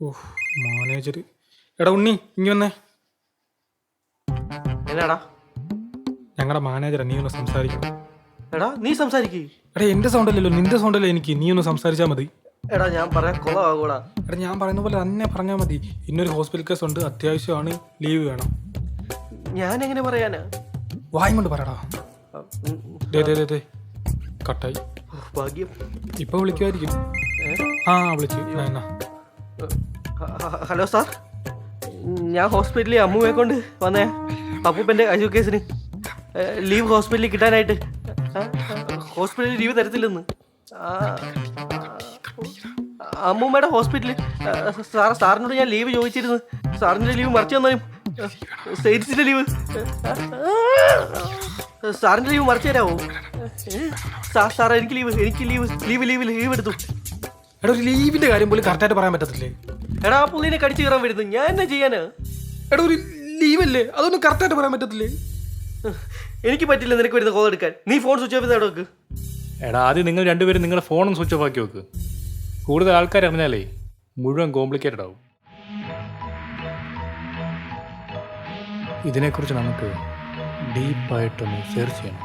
ഓഹ് manager. എടാ ഉണ്ണി ഇങ്ങ വന്നേ. എന്നാടാ? ഞങ്ങളുടെ മാനേജറാ, നീ ഒന്ന് സംസാരിക്കണം. എടാ നീ സംസാരിക്കേ. എടാ എൻ്റെ സൗണ്ട് അല്ലല്ലോ, നിന്റെ സൗണ്ട് അല്ലേ എനിക്ക്. നീ ഒന്ന് സംസാരിച്ചാൽ മതി. എടാ ഞാൻ പറയാൻ കൊളമാകൂടാ. എടാ ഞാൻ പറയുന്ന പോലെ തന്നെ പറഞ്ഞാൽ മതി. ഇന്നൊരു ഹോസ്പിറ്റൽ കേസ് ഉണ്ട്, അത്യാവശ്യമാണ്, ലീവ് വേണം. ഞാൻ എങ്ങനെ പറയാനാ? വായും കൊണ്ട് പറയടാ. ദേ കട്ടായി. ഭാഗ്യം. ഇപ്പൊ വിളിക്കുമായിരിക്കും. ആ വിളിച്ചു. എന്നാ ഹലോ സാർ, ഞാൻ ഹോസ്പിറ്റലിൽ അമ്മുവെ കൊണ്ട് വന്നേ അപ്പൂപ്പൻ്റെ അജു കേസിന് ലീവ് ഹോസ്പിറ്റലിൽ കിട്ടാനായിട്ട്. ഹോസ്പിറ്റലിൽ ലീവ് തരത്തില്ലെന്ന്. അമ്മൂമ്മയുടെ ഹോസ്പിറ്റലിൽ സാറിനോട് ഞാൻ ലീവ് ചോദിച്ചിരുന്നു. സാറിൻ്റെ ലീവ് മറിച്ചു തന്നാലും സ്റ്റേറ്റ്സിൻ്റെ ലീവ് സാറിൻ്റെ ലീവ് മറിച്ചു തരാമോ? സാർ എനിക്ക് ലീവ് എടുത്തു. എടാ ഒരു ലീവിന്റെ കാര്യം പോലും കറക്റ്റായിട്ട് പറയാൻ പറ്റത്തില്ലേ? എടാ ആ പുള്ളിനെ കടിച്ചു കയറാൻ വരുന്നു, ഞാൻ എന്നാ ചെയ്യാനാ? എടാ ഒരു ലീവല്ലേ, അതൊന്നും കറക്റ്റായിട്ട് പറയാൻ പറ്റത്തില്ലേ? എനിക്ക് പറ്റില്ല നിനക്ക് വരുന്ന കോൾ എടുക്കാൻ. നീ ഫോൺ സ്വിച്ച് ഓഫ് ചെയ്ത് വെക്ക്. എടാ ആദ്യം നിങ്ങൾ രണ്ടുപേരും നിങ്ങളുടെ ഫോണും സ്വിച്ച് ഓഫ് ആക്കി വെക്ക്. കൂടുതൽ ആൾക്കാർ അറിഞ്ഞാലേ മുഴുവൻ കോംപ്ലിക്കേറ്റഡ് ആവും. ഇതിനെക്കുറിച്ച് നമുക്ക് ഡീപ്പായിട്ടൊന്ന് സെർച്ച് ചെയ്യണം.